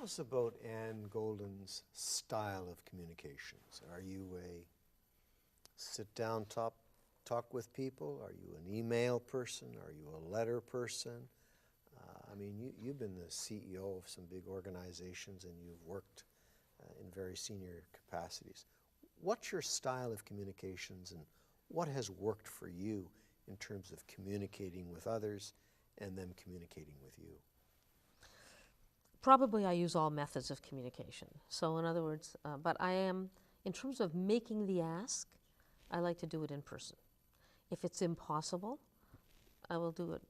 Tell us about Ann Golden's style of communications. Are you a sit-down talk with people? Are you an email person? Are you a letter person? I mean, you've been the CEO of some big organizations and you've worked in very senior capacities. What's your style of communications and what has worked for you in terms of communicating with others and them communicating with you? Probably I use all methods of communication. So in other words, but I am, in terms of making the ask, I like to do it in person. If it's impossible, I will do it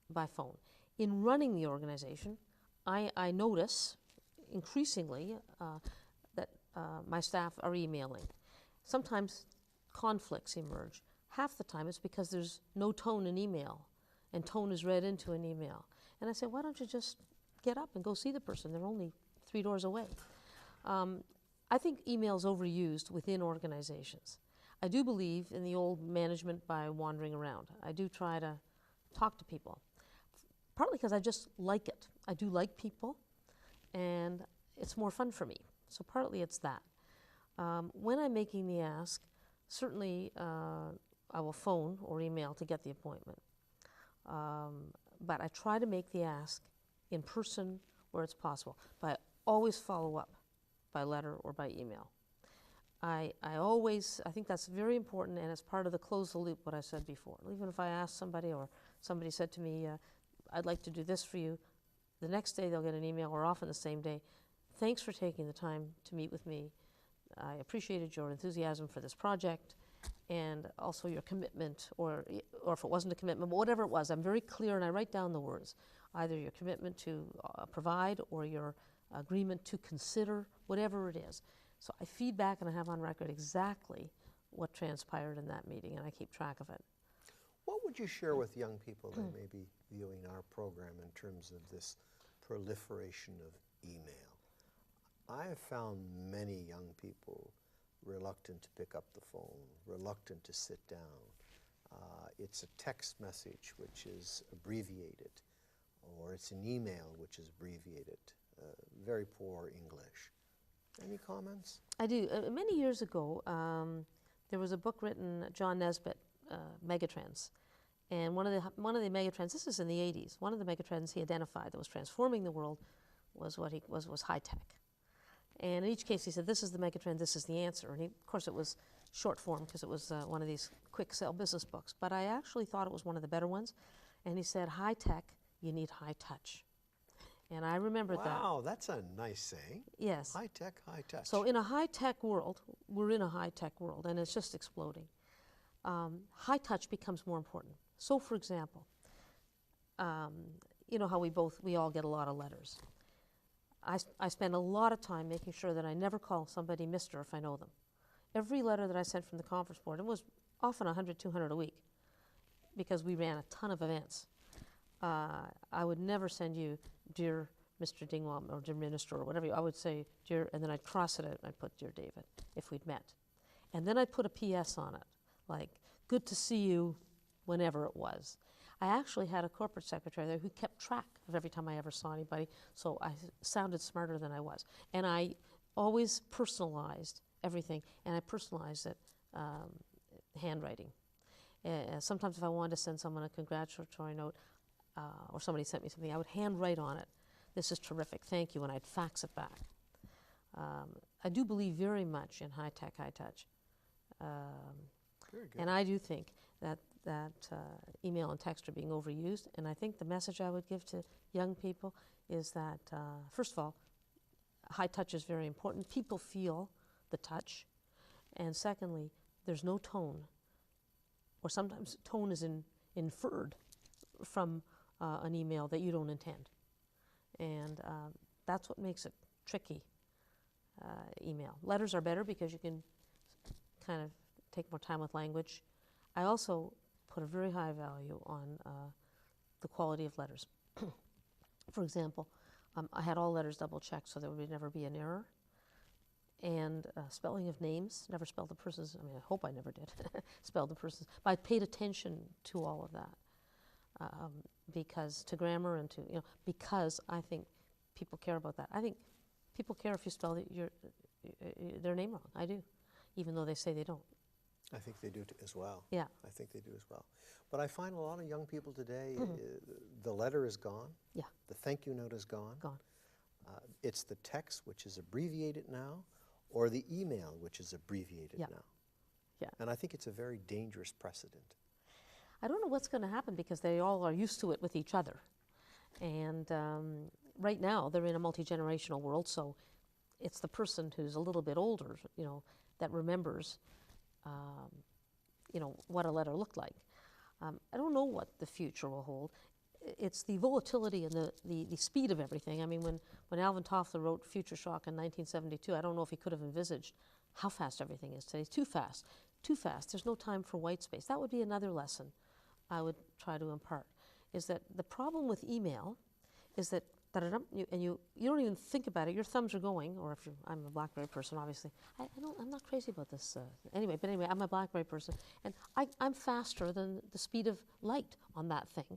by phone. In running the organization, I notice increasingly that my staff are emailing. Sometimes conflicts emerge. Half the time it's because there's no tone in email, and tone is read into an email. And I say, why don't you just get up and go see the person? They're only 3 doors away. I think email's overused within organizations. I do believe in the old management by wandering around. I do try to talk to people, partly because I just like it. I do like people, and it's more fun for me. So partly it's that. When I'm making the ask, certainly I will phone or email to get the appointment. But I try to make the ask in person where it's possible. But I always follow up by letter or by email. I think that's very important, and it's part of the close the loop, what I said before. Even if I ask somebody or somebody said to me, I'd like to do this for you, the next day they'll get an email, or often the same day, thanks for taking the time to meet with me. I appreciated your enthusiasm for this project and also your commitment, or if it wasn't a commitment, but whatever it was, I'm very clear and I write down the words, either your commitment to provide or your agreement to consider, whatever it is. So I feed back and I have on record exactly what transpired in that meeting, and I keep track of it. What would you share with young people that may be viewing our program in terms of this proliferation of email? I have found many young people reluctant to pick up the phone, reluctant to sit down. It's a text message which is abbreviated, or it's an email which is abbreviated. Very poor English. Any comments? I do. Many years ago, there was a book written, John Nesbitt, Megatrends. And one of the megatrends, this is in the 80s, one of the megatrends he identified that was transforming the world was was high tech. And in each case he said, this is the megatrend, this is the answer. And of course it was short form because it was one of these quick sell business books. But I actually thought it was one of the better ones. And he said, high tech, you need high touch. And I remembered that. Wow, that's a nice saying. Yes. High tech, high touch. So in a high tech world, we're in a high tech world, and it's just exploding. High touch becomes more important. So for example, you know how we all get a lot of letters. I spend a lot of time making sure that I never call somebody Mr. if I know them. Every letter that I sent from the conference board, it was often 100, 200 a week because we ran a ton of events. I would never send you, dear Mr. Dingwall, or dear Minister, or whatever. I would say, dear, and then I'd cross it out and I'd put, dear David, if we'd met. And then I'd put a PS on it, like, good to see you, whenever it was. I actually had a corporate secretary there who kept track of every time I ever saw anybody, so I sounded smarter than I was. And I always personalized everything, and I personalized it handwriting. Sometimes if I wanted to send someone a congratulatory note, or somebody sent me something, I would handwrite on it, this is terrific, thank you, and I'd fax it back. I do believe very much in high tech, high touch. Very good. And I do think that email and text are being overused, and I think the message I would give to young people is that, first of all, high touch is very important. People feel the touch. And secondly, there's no tone, or sometimes tone is inferred from an email that you don't intend. And that's what makes it tricky, email. Letters are better because you can kind of take more time with language. I also put a very high value on the quality of letters. For example, I had all letters double-checked so there would never be an error. And spelling of names, never spelled the person's, I mean, I hope I never did, spelled the person's, but I paid attention to all of that. Because to grammar and to, because I think people care about that. I think people care if you spell their name wrong. I do, even though they say they don't. I think they do as well. Yeah. I think they do as well. But I find a lot of young people today, the letter is gone. Yeah. The thank you note is gone. Gone. It's the text, which is abbreviated now, or the email, which is abbreviated Yeah. now. Yeah. And I think it's a very dangerous precedent. I don't know what's going to happen because they all are used to it with each other. And right now, they're in a multi-generational world, so it's the person who's a little bit older, that remembers, what a letter looked like. I don't know what the future will hold. It's the volatility and the speed of everything. I mean, when Alvin Toffler wrote Future Shock in 1972, I don't know if he could have envisaged how fast everything is today. It's too fast. Too fast. There's no time for white space. That would be another lesson I would try to impart, is that the problem with email is that you don't even think about it. Your thumbs are going, or if I'm a BlackBerry person, obviously. I'm not crazy about this. Anyway, I'm a BlackBerry person, and I'm faster than the speed of light on that thing.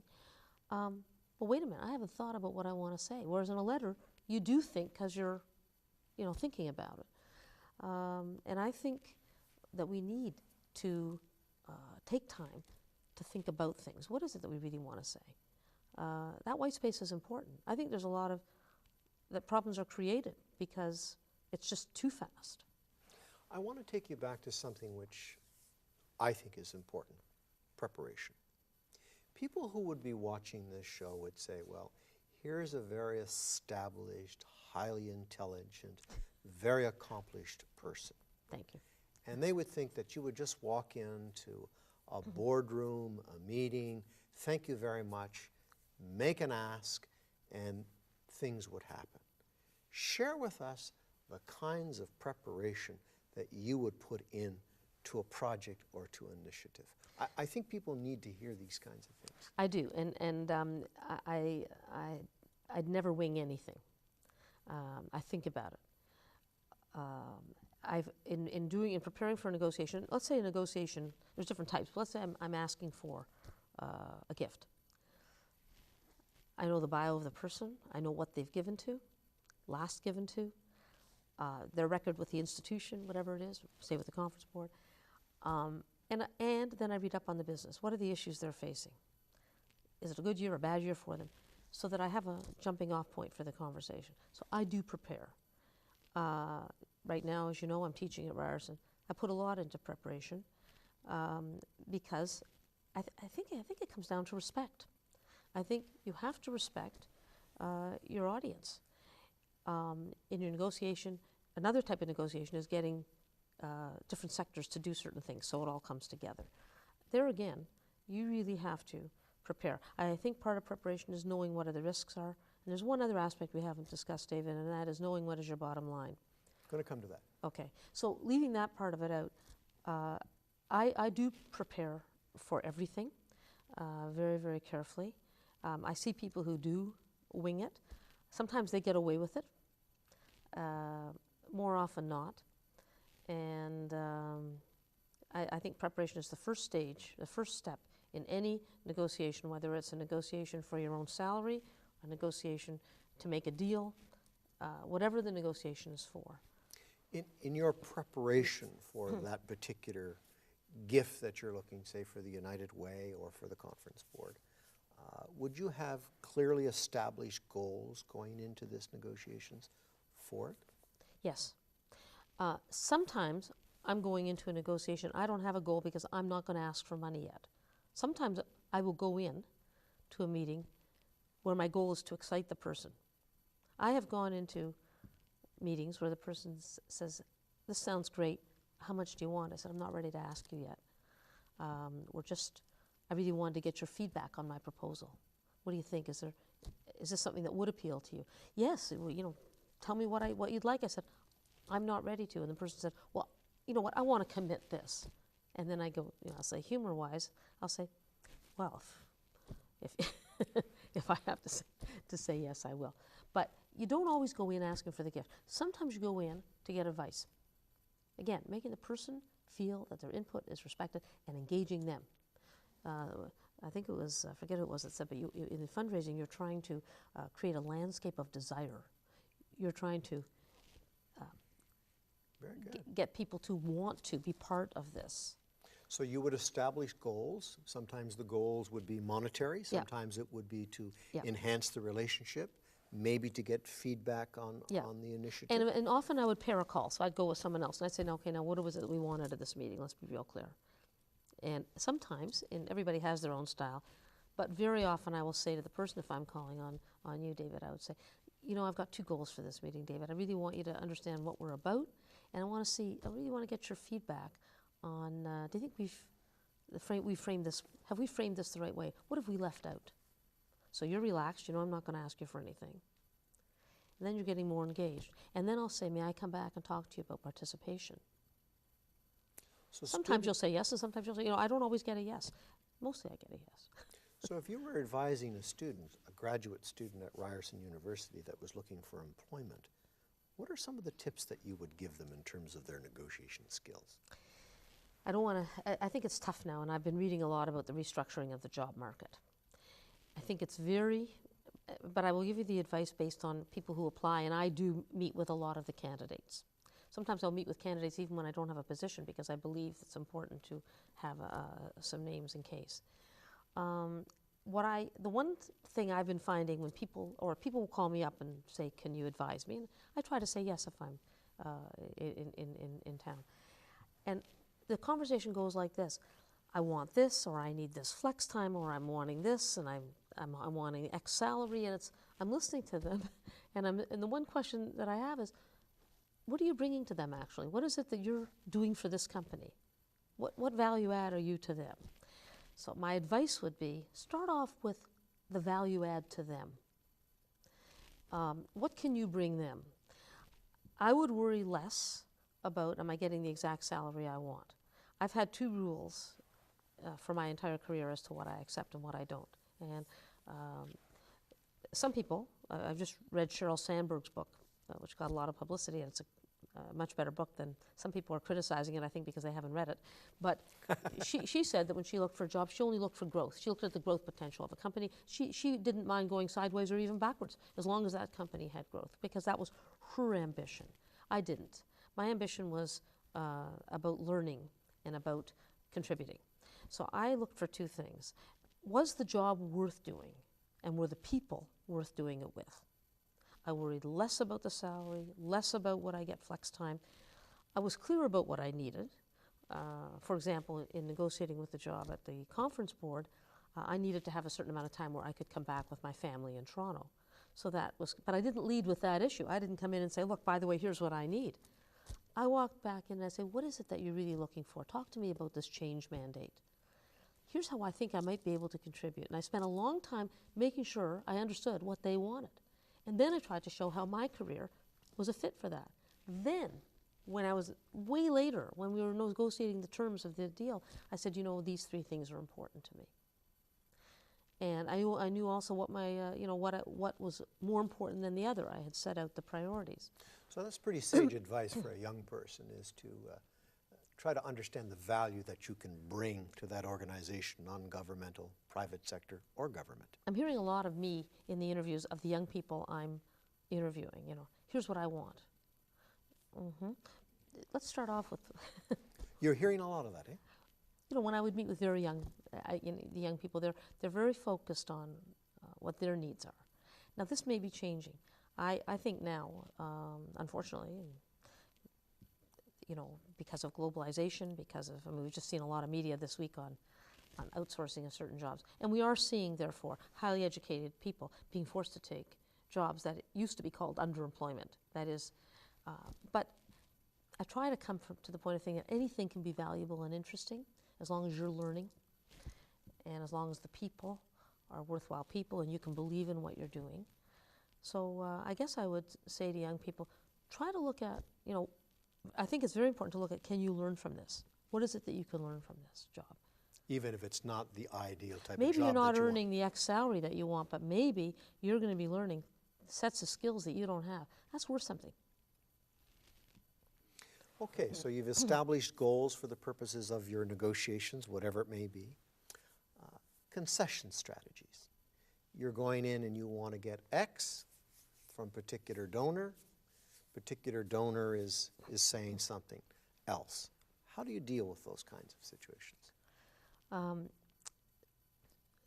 But wait a minute, I haven't thought about what I want to say. Whereas in a letter, you do think because you're, thinking about it. And I think that we need to take time to think about things. What is it that we really want to say? That white space is important. I think there's a lot of that problems are created because it's just too fast. I want to take you back to something which I think is important, preparation. People who would be watching this show would say, well, here's a very established, highly intelligent, very accomplished person. Thank you. And they would think that you would just walk into a boardroom, a meeting, thank you very much, make an ask, and things would happen. Share with us the kinds of preparation that you would put in to a project or to an initiative. I think people need to hear these kinds of things. I do, and I'd never wing anything. I think about it. In preparing for a negotiation, let's say a negotiation, there's different types. Let's say I'm asking for a gift. I know the bio of the person. I know what they've given to, last given to, their record with the institution, whatever it is, say with the conference board. And then I read up on the business. What are the issues they're facing? Is it a good year or a bad year for them? So that I have a jumping off point for the conversation. So I do prepare. Right now, as you know, I'm teaching at Ryerson. I put a lot into preparation because I think it comes down to respect. I think you have to respect your audience. In your negotiation, another type of negotiation is getting different sectors to do certain things so it all comes together. There again, you really have to prepare. I think part of preparation is knowing what the risks are. And there's one other aspect we haven't discussed, David, and that is knowing what is your bottom line. Going to come to that. Okay, so leaving that part of it out, I do prepare for everything very, very carefully. I see people who do wing it. Sometimes they get away with it, more often not. And I think preparation is the first stage, the first step in any negotiation, whether it's a negotiation for your own salary, a negotiation to make a deal, whatever the negotiation is for. In your preparation for that particular gift that you're looking, say, for the United Way or for the conference board, would you have clearly established goals going into this negotiations for it? Yes. Sometimes I'm going into a negotiation, I don't have a goal because I'm not going to ask for money yet. Sometimes I will go in to a meeting where my goal is to excite the person. I have gone into meetings where the person says, this sounds great, how much do you want? I said, I'm not ready to ask you yet. I really wanted to get your feedback on my proposal. What do you think? Is this something that would appeal to you? Yes, tell me what you'd like. I said, I'm not ready to. And the person said, well, you know what, I want to commit this. And then I go, I'll say humor-wise, I'll say, well, if if I have to say yes, I will. But you don't always go in asking for the gift. Sometimes you go in to get advice. Again, making the person feel that their input is respected and engaging them. I think it was, I forget who it was that said, but in the fundraising, you're trying to create a landscape of desire. You're trying to Very good. get people to want to be part of this. So you would establish goals. Sometimes the goals would be monetary. Sometimes it would be to enhance the relationship, maybe to get feedback on the initiative. And often I would pair a call. So I'd go with someone else and I'd say, no, okay, now what was it that we wanted at this meeting? Let's be real clear. And sometimes, and everybody has their own style, but very often I will say to the person, if I'm calling on you, David, I would say, you know, I've got 2 goals for this meeting, David. I really want you to understand what we're about, and I really want to get your feedback on, do you think have we framed this the right way? What have we left out? So you're relaxed, you know I'm not going to ask you for anything. And then you're getting more engaged. And then I'll say, may I come back and talk to you about participation? So sometimes you'll say yes, and sometimes you'll say, you know, I don't always get a yes. Mostly I get a yes. So if you were advising a student, a graduate student at Ryerson University that was looking for employment, what are some of the tips that you would give them in terms of their negotiation skills? I think it's tough now, and I've been reading a lot about the restructuring of the job market. I think it's but I will give you the advice based on people who apply, and I do meet with a lot of the candidates. Sometimes I'll meet with candidates even when I don't have a position because I believe it's important to have some names in case. The one thing I've been finding when people will call me up and say, can you advise me? And I try to say yes if I'm in town. And the conversation goes like this: I want this, or I need this flex time, or I'm wanting this, and I'm wanting X salary, and I'm listening to them, and the one question that I have is, what are you bringing to them actually? What is it that you're doing for this company? What value add are you to them? So my advice would be, start off with the value add to them. What can you bring them? I would worry less about, am I getting the exact salary I want? I've had 2 rules for my entire career as to what I accept and what I don't. And some people, I've just read Sheryl Sandberg's book, which got a lot of publicity, and it's a much better book than some people are criticizing it, I think, because they haven't read it. But she said that when she looked for a job, she only looked for growth. She looked at the growth potential of a company. She didn't mind going sideways or even backwards, as long as that company had growth, because that was her ambition. I didn't. My ambition was about learning and about contributing. So I looked for 2 things. Was the job worth doing, and were the people worth doing it with? I worried less about the salary, less about what I get flex time. I was clear about what I needed. For example, in negotiating with the job at the conference board, I needed to have a certain amount of time where I could come back with my family in Toronto. So that was, but I didn't lead with that issue. I didn't come in and say, look, by the way, here's what I need. I walked back in and I said, what is it that you're really looking for? Talk to me about this change mandate. Here's how I think I might be able to contribute. And I spent a long time making sure I understood what they wanted. And then I tried to show how my career was a fit for that. Then, when I was way later, when we were negotiating the terms of the deal, I said, you know, these 3 things are important to me. And I knew also what my, what was more important than the other. I had set out the priorities. So that's pretty sage advice for a young person, is to try to understand the value that you can bring to that organization, non-governmental, private sector, or government. I'm hearing a lot of me in the interviews of the young people I'm interviewing. You know, here's what I want. Let's start off with. You're hearing a lot of that, eh? You know, when I would meet with very young, the young people, they're very focused on what their needs are. Now, this may be changing. I think now, unfortunately, you know, because of globalization, we've just seen a lot of media this week on outsourcing of certain jobs. And we are seeing, therefore, highly educated people being forced to take jobs that used to be called underemployment. That is, but I try to come to the point of thinking that anything can be valuable and interesting as long as you're learning and as long as the people are worthwhile people and you can believe in what you're doing. So I guess I would say to young people, try to look at, you know, I think it's very important to look at, can you learn from this? What is it that you can learn from this job? Even if it's not the ideal type of job. Maybe you're not earning the X salary that you want, but maybe you're going to be learning sets of skills that you don't have. That's worth something. Okay, so you've established goals for the purposes of your negotiations, whatever it may be. concession strategies. You're going in and you want to get X from particular donor. Particular donor is saying something else. How do you deal with those kinds of situations?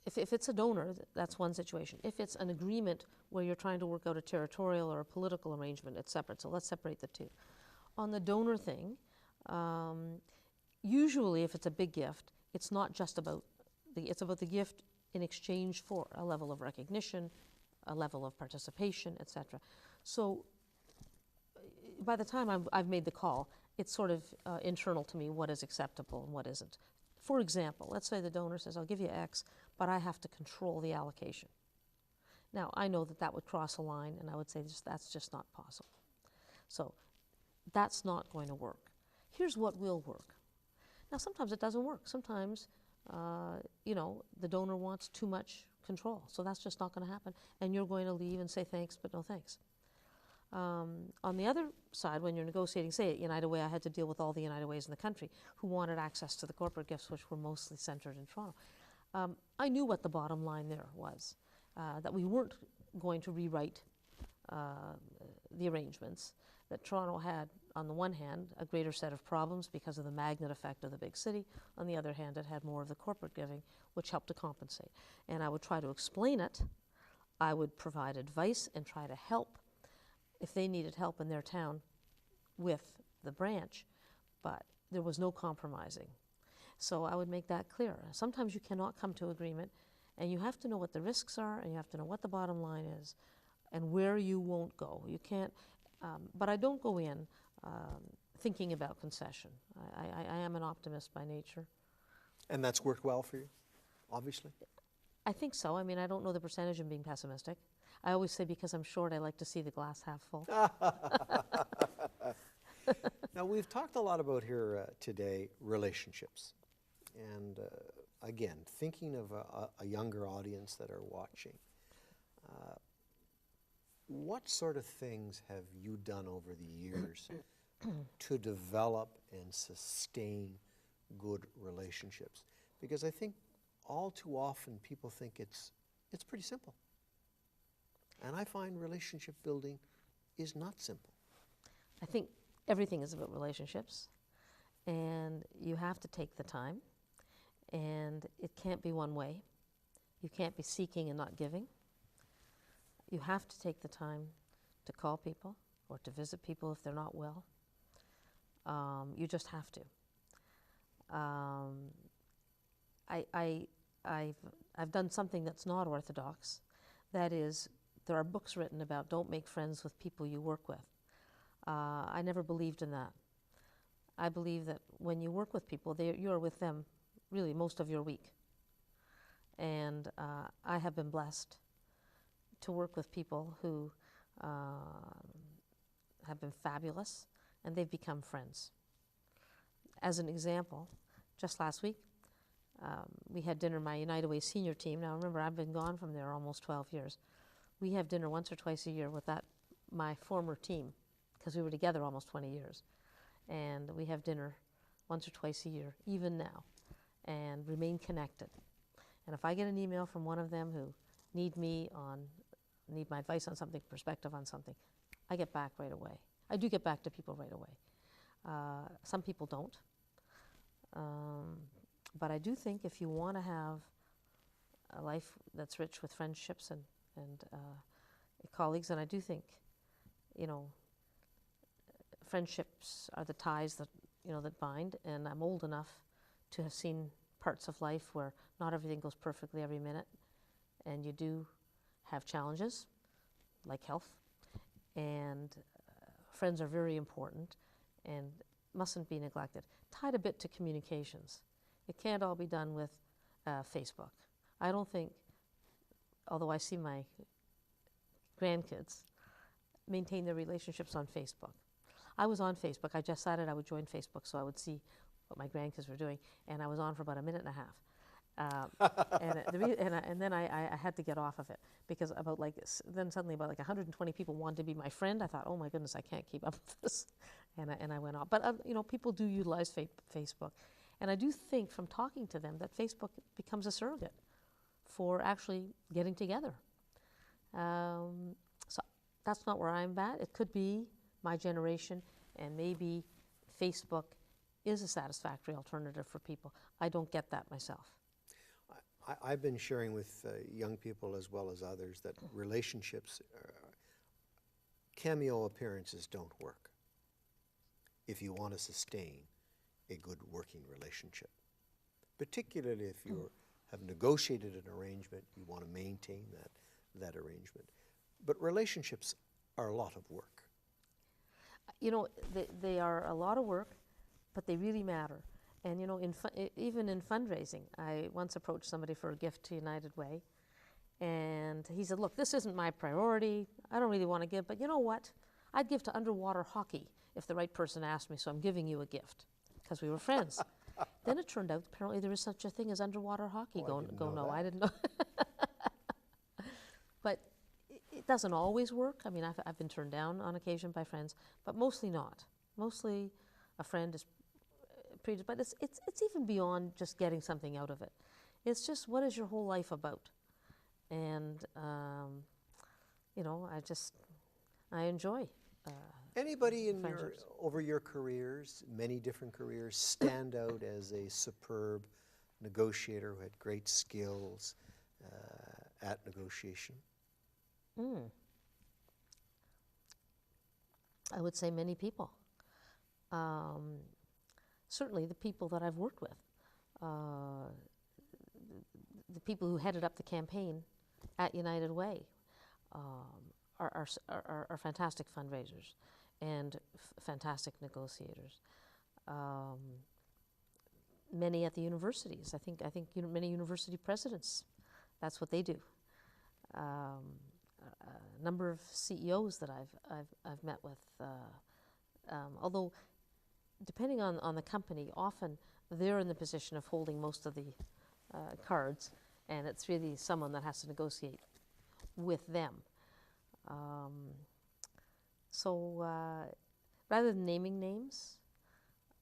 If it's a donor, that's one situation. If it's an agreement where you're trying to work out a territorial or a political arrangement, it's separate. So let's separate the two. On the donor thing, usually if it's a big gift, it's not just about it's about the gift in exchange for a level of recognition, a level of participation, etc. So by the time I've made the call, it's sort of internal to me what is acceptable and what isn't. For example, let's say the donor says, I'll give you X, but I have to control the allocation. Now, I know that that would cross a line, and I would say that's just not possible. So that's not going to work. Here's what will work. Now, sometimes it doesn't work. Sometimes, the donor wants too much control, so that's just not going to happen, and you're going to leave and say thanks, but no thanks. On the other side, when you're negotiating, say at United Way, I had to deal with all the United Ways in the country who wanted access to the corporate gifts, which were mostly centered in Toronto. I knew what the bottom line there was, that we weren't going to rewrite the arrangements, that Toronto had, on the one hand, a greater set of problems because of the magnet effect of the big city. On the other hand, it had more of the corporate giving, which helped to compensate. And I would try to explain it. I would provide advice and try to help if they needed help in their town with the branch, but there was no compromising. So I would make that clear. Sometimes you cannot come to agreement, and you have to know what the risks are, and you have to know what the bottom line is, and where you won't go. You can't, but I don't go in thinking about concession. I am an optimist by nature. And that's worked well for you, obviously? I think so. I mean, I don't know the percentage of being pessimistic. I always say because I'm short, I like to see the glass half full. Now, we've talked a lot about here today relationships. And again, thinking of a younger audience that are watching, what sort of things have you done over the years to develop and sustain good relationships? Because I think all too often people think it's pretty simple. And I find relationship building is not simple. I think everything is about relationships, and you have to take the time, and it can't be one way. You can't be seeking and not giving. You have to take the time to call people or to visit people if they're not well. You just have to. I've done something that's not orthodox. That is, there are books written about don't make friends with people you work with. I never believed in that. I believe that when you work with people, you're with them really most of your week. And I have been blessed to work with people who have been fabulous, and they've become friends. As an example, just last week, we had dinner, my United Way senior team. Now remember, I've been gone from there almost 12 years. We have dinner once or twice a year with my former team, because we were together almost 20 years. And we have dinner once or twice a year, even now, and remain connected. And if I get an email from one of them who need my advice on something, perspective on something, I get back right away. I do get back to people right away. Some people don't. But I do think if you want to have a life that's rich with friendships and colleagues, and I do think, friendships are the ties that bind, and I'm old enough to have seen parts of life where not everything goes perfectly every minute, and you do have challenges, like health, and friends are very important and mustn't be neglected. Tied a bit to communications. It can't all be done with Facebook. I don't think, although I see my grandkids maintain their relationships on Facebook. I was on Facebook. I just decided I would join Facebook so I would see what my grandkids were doing, and I was on for about a minute and a half. And then I had to get off of it because then suddenly about 120 people wanted to be my friend. I thought, oh my goodness, I can't keep up with this, and I went off. But people do utilize Facebook, and I do think from talking to them that Facebook becomes a surrogate for actually getting together. So that's not where I'm at. It could be my generation, and maybe Facebook is a satisfactory alternative for people. I don't get that myself. I've been sharing with young people as well as others that relationships, cameo appearances don't work if you want to sustain a good working relationship. Particularly if you have negotiated an arrangement, you want to maintain that arrangement. But relationships are a lot of work. You know, they are a lot of work, but they really matter. And you know, even in fundraising, I once approached somebody for a gift to United Way, and he said, look, this isn't my priority. I don't really want to give, but you know what? I'd give to underwater hockey if the right person asked me, so I'm giving you a gift, because we were friends. Then it turned out apparently there is such a thing as underwater hockey. I didn't know. But it doesn't always work. I mean, I've been turned down on occasion by friends, but mostly not. Mostly a friend is but it's even beyond just getting something out of it. It's just, what is your whole life about? And you know, I enjoy. Anybody over your careers, many different careers, stand out as a superb negotiator who had great skills at negotiation? I would say many people. Certainly the people that I've worked with, the people who headed up the campaign at United Way are fantastic fundraisers and fantastic negotiators. Many at the universities. I think many university presidents, that's what they do. A number of CEOs that I've met with, although depending on the company, often they're in the position of holding most of the cards, and it's really someone that has to negotiate with them. So rather than naming names,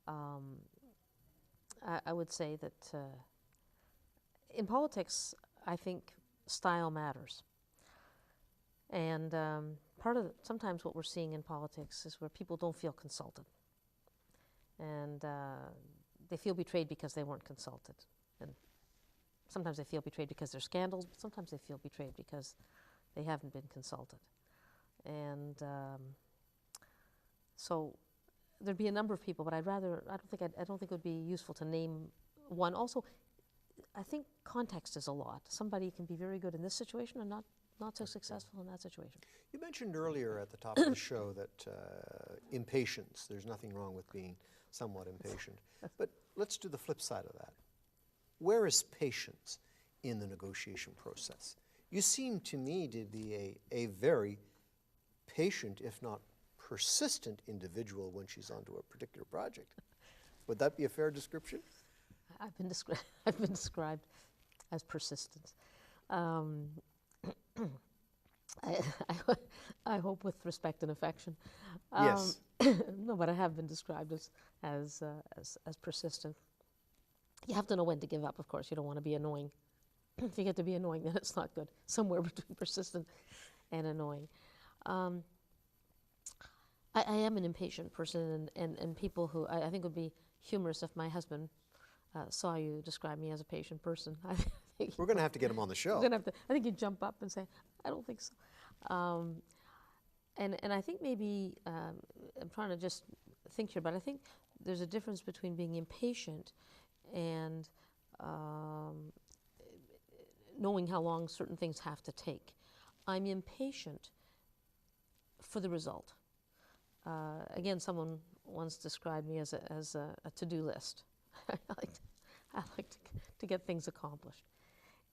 I would say that in politics, I think style matters. And sometimes what we're seeing in politics is where people don't feel consulted. And they feel betrayed because they weren't consulted. And sometimes they feel betrayed because there's scandals, but sometimes they feel betrayed because they haven't been consulted. And so there'd be a number of people, but I don't think it would be useful to name one. Also, I think context is a lot. Somebody can be very good in this situation and not so successful in that situation. You mentioned earlier at the top of the show that impatience, there's nothing wrong with being somewhat impatient. But let's do the flip side of that. Where is patience in the negotiation process? You seem to me to be a very patient, if not persistent individual when she's onto a particular project. Would that be a fair description? I've been described as persistent. I hope with respect and affection. Yes. No, but I have been described as persistent. You have to know when to give up, of course. You don't want to be annoying. If you get to be annoying, then it's not good. Somewhere between persistent and annoying. I am an impatient person, and people who I think would be humorous if my husband saw you describe me as a patient person. We're going to have to get him on the show. I think he'd jump up and say, I don't think so. And I think maybe, I'm trying to just think here, but I think there's a difference between being impatient and knowing how long certain things have to take. I'm impatient for the result. Again, someone once described me as a to-do list. I like to get things accomplished.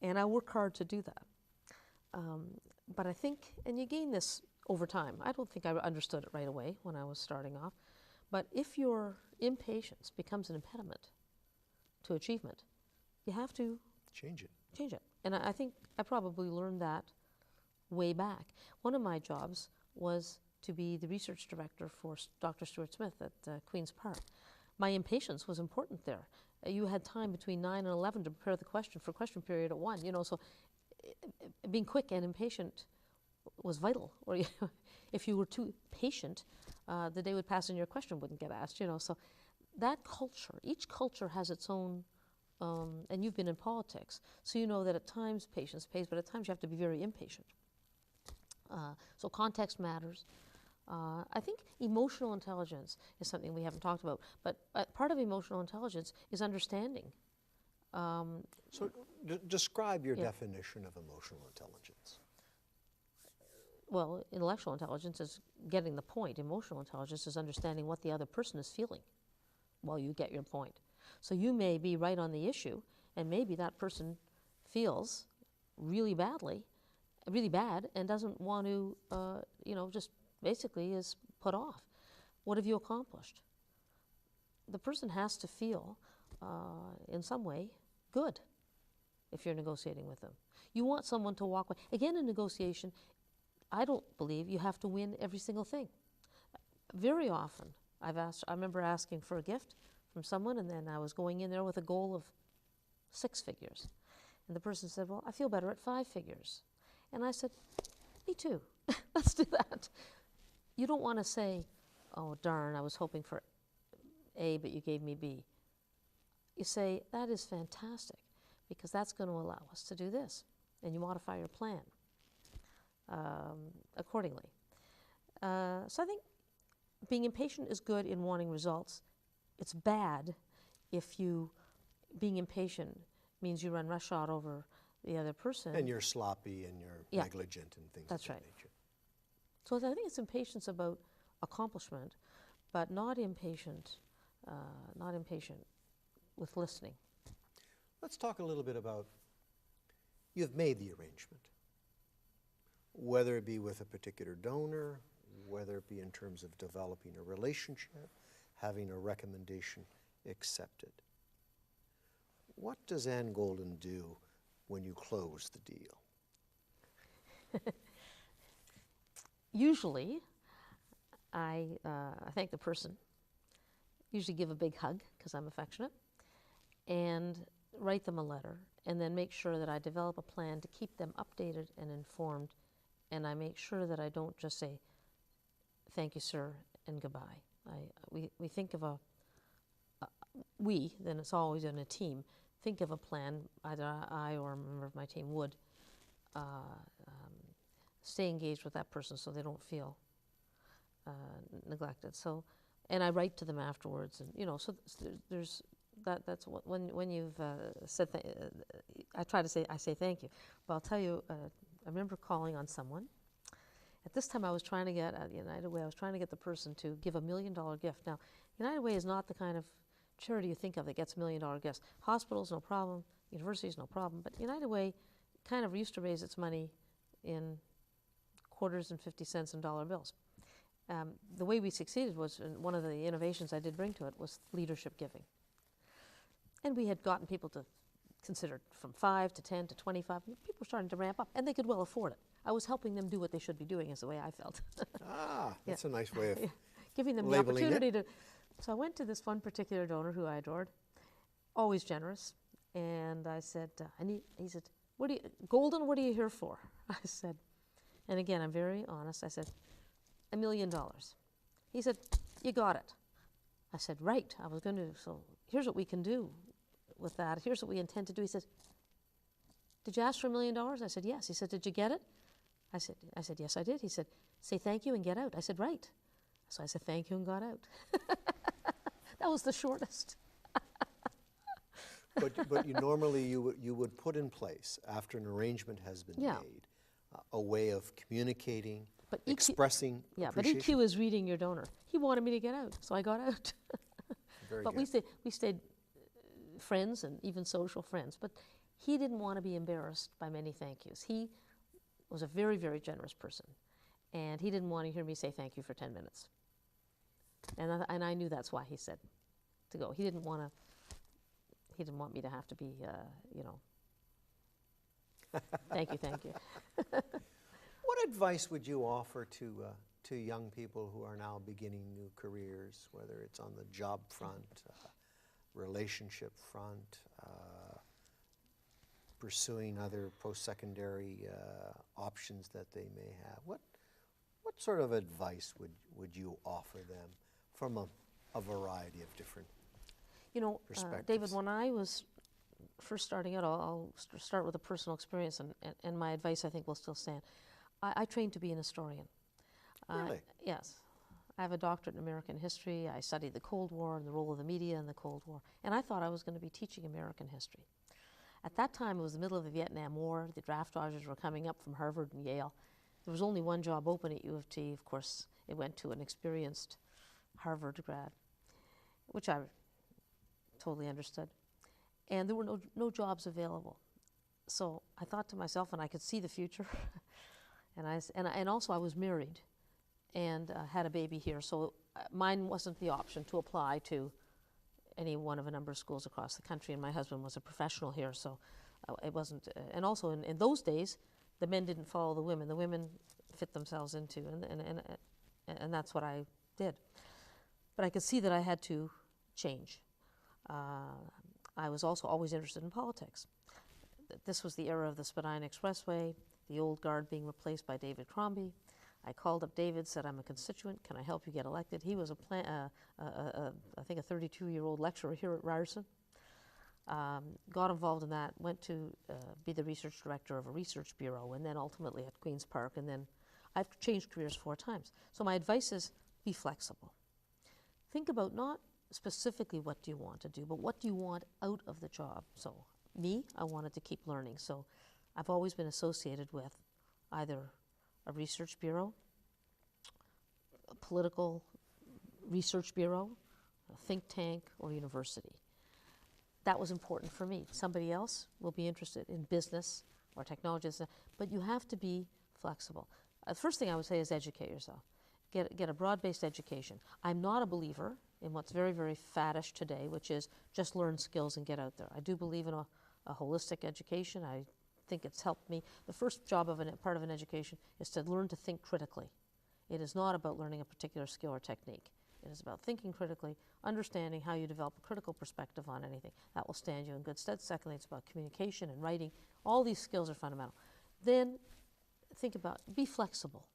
And I work hard to do that. But I think, and you gain this over time. I don't think I understood it right away when I was starting off. But if your impatience becomes an impediment to achievement, you have to change it. And I think I probably learned that way back. One of my jobs was to be the research director for Dr. Stuart Smith at Queen's Park. My impatience was important there. You had time between 9 and 11 to prepare the question for question period at 1, so being quick and impatient was vital. Or if you were too patient, the day would pass and your question wouldn't get asked. So that culture, each culture has its own. And you've been in politics, so you know that at times patience pays, but at times you have to be very impatient. So context matters. I think emotional intelligence is something we haven't talked about, but part of emotional intelligence is understanding. So describe your Yeah. definition of emotional intelligence. Well, intellectual intelligence is getting the point. Emotional intelligence is understanding what the other person is feeling while you get your point. So you may be right on the issue, and maybe that person feels really badly, really bad, and doesn't want to, just basically is put off. What have you accomplished? The person has to feel, in some way, good if you're negotiating with them. You want someone to walk away. Again, in negotiation, I don't believe you have to win every single thing. Very often, I remember asking for a gift from someone, and then I was going in there with a goal of 6 figures. And the person said, well, I feel better at 5 figures. And I said, me too. Let's do that. You don't want to say, oh, darn, I was hoping for A, but you gave me B. You say, that is fantastic, because that's going to allow us to do this. And you modify your plan accordingly. So I think being impatient is good in wanting results. It's bad if being impatient means you run roughshod over the other person. And you're sloppy and you're negligent and things That's of that right. nature. So I think it's impatience about accomplishment, but not impatient with listening. Let's talk a little bit about, you've made the arrangement, whether it be with a particular donor, whether it be in terms of developing a relationship, having a recommendation accepted. What does Ann Golden do when you close the deal? Usually, I thank the person, usually give a big hug because I'm affectionate, and write them a letter, and then make sure that I develop a plan to keep them updated and informed, and I make sure that I don't just say, thank you, sir, and goodbye. We think of then it's always in a team, think of a plan, either I or a member of my team would stay engaged with that person so they don't feel neglected. So, and I write to them afterwards, and so there's that's what, when you've said I say thank you. But I'll tell you, I remember calling on someone. At this time, I was trying to get at United Way. I was trying to get the person to give $1 million gift. Now, United Way is not the kind of charity you think of that gets $1 million gifts. Hospitals, no problem. Universities, no problem. But United Way kind of used to raise its money in quarters and 50 cents and dollar bills. The way we succeeded was, and one of the innovations I did bring to it was leadership giving. And we had gotten people to consider from 5 to 10 to 25. People were starting to ramp up, and they could well afford it. I was helping them do what they should be doing, is the way I felt. That's a nice way of giving them the opportunity to. So I went to this one particular donor who I adored, always generous, and I said, he said, Golden, what are you here for? I said, and again, I'm very honest, I said, $1 million. He said, you got it. I said, right, I was going to, so here's what we can do with that. Here's what we intend to do. He says, did you ask for $1 million? I said, yes. He said, did you get it? I said, yes, I did. He said, say thank you and get out. I said, right. So I said, thank you and got out. That was the shortest. But normally you would put in place, after an arrangement has been made, a way of communicating, expressing appreciation. But EQ is reading your donor. He wanted me to get out, so I got out. Very but good. we stayed friends and even social friends. But he didn't want to be embarrassed by many thank yous. He was a very, very generous person, and he didn't want to hear me say thank you for 10 minutes. And I knew that's why he said to go. He didn't want me to have to be, thank you. What advice would you offer to young people who are now beginning new careers, whether it's on the job front, relationship front, pursuing other post-secondary options that they may have. What sort of advice would you offer them from a variety of different You know, perspectives? David, when I was first starting out, I'll start with a personal experience, and my advice I think will still stand. I trained to be an historian. Really? Yes. I have a doctorate in American history. I studied the Cold War and the role of the media in the Cold War. And I thought I was going to be teaching American history. At that time, it was the middle of the Vietnam War. The draft dodgers were coming up from Harvard and Yale. There was only one job open at U of T. Of course, it went to an experienced Harvard grad, which I totally understood. And there were no jobs available. So I thought to myself, and I could see the future, and also I was married and had a baby here, so mine wasn't the option to apply to any one of a number of schools across the country, and my husband was a professional here, so it wasn't, and also in those days, the men didn't follow the women fit themselves into, and that's what I did. But I could see that I had to change. I was also always interested in politics. This was the era of the Spadina Expressway, the old guard being replaced by David Crombie. I called up David, said, I'm a constituent, can I help you get elected? He was I think a 32-year-old lecturer here at Ryerson. Got involved in that, went to be the research director of a research bureau, and then ultimately at Queen's Park, and then I've changed careers 4 times. So my advice is be flexible. Think about not specifically what do you want to do, but what do you want out of the job. So me, I wanted to keep learning, so I've always been associated with either a research bureau, a political research bureau, a think tank, or university. That was important for me. Somebody else will be interested in business or technology, but you have to be flexible. The first thing I would say is educate yourself. Get a broad-based education. I'm not a believer in what's very, very faddish today, which is just learn skills and get out there. I do believe in a holistic education. I think it's helped me. The first job of part of an education is to learn to think critically. It is not about learning a particular skill or technique. It is about thinking critically, understanding how you develop a critical perspective on anything. That will stand you in good stead. Secondly, it's about communication and writing. All these skills are fundamental. Then think about, be flexible.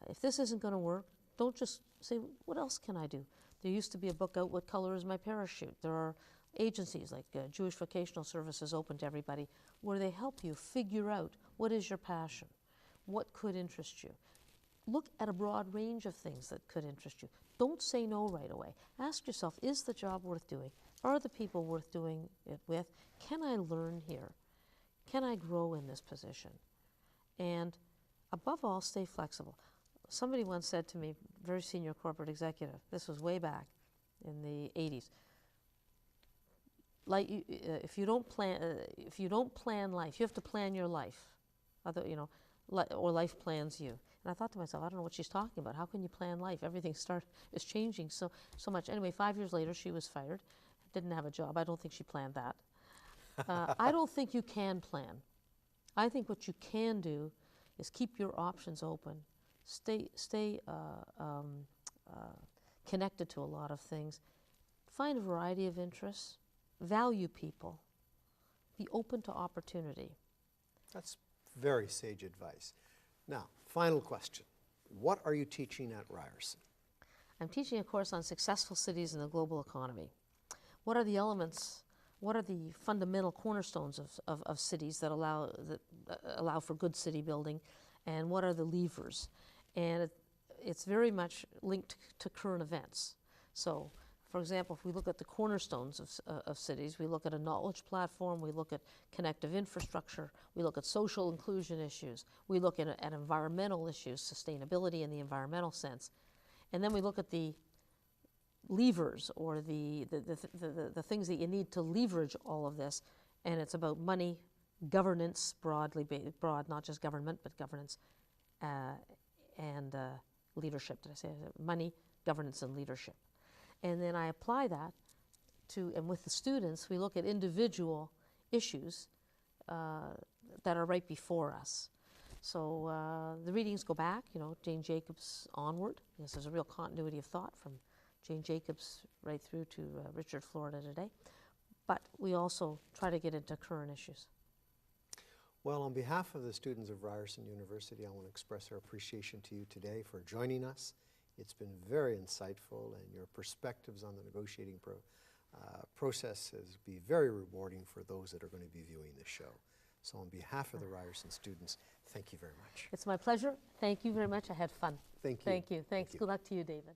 If this isn't going to work, don't just say, what else can I do? There used to be a book out, What Color is My Parachute? There are agencies like Jewish Vocational Services open to everybody where they help you figure out what is your passion, what could interest you. Look at a broad range of things that could interest you. Don't say no right away. Ask yourself, is the job worth doing? Are the people worth doing it with? Can I learn here? Can I grow in this position? And above all, stay flexible. Somebody once said to me, very senior corporate executive, this was way back in the 80s, like if you don't plan life, you have to plan your life, or life plans you. And I thought to myself, I don't know what she's talking about. How can you plan life? Everything is changing so much. Anyway, 5 years later, she was fired. Didn't have a job. I don't think she planned that. I don't think you can plan. I think what you can do is keep your options open. Stay connected to a lot of things. Find a variety of interests. Value people. Be open to opportunity. That's very sage advice. Now, final question. What are you teaching at Ryerson? I'm teaching a course on successful cities in the global economy. What are the elements, what are the fundamental cornerstones of cities that allow for good city building, and what are the levers? And it's very much linked to current events. So, for example, if we look at the cornerstones of cities, we look at a knowledge platform, we look at connective infrastructure, we look at social inclusion issues, we look at environmental issues, sustainability in the environmental sense, and then we look at the levers or the things that you need to leverage all of this, and it's about money, governance, broad, not just government, but governance and leadership. Did I say money, governance, and leadership? And then I apply that and with the students, we look at individual issues that are right before us. So the readings go back, Jane Jacobs onward. Yes, there's a real continuity of thought from Jane Jacobs right through to Richard Florida today. but we also try to get into current issues. Well, on behalf of the students of Ryerson University, I want to express our appreciation to you today for joining us. It's been very insightful, and your perspectives on the negotiating process has been very rewarding for those that are going to be viewing the show. So on behalf of the Ryerson students, thank you very much. It's my pleasure. Thank you very much. I had fun. Thank you. Thank you. Thanks. Thank you. Good luck to you, David.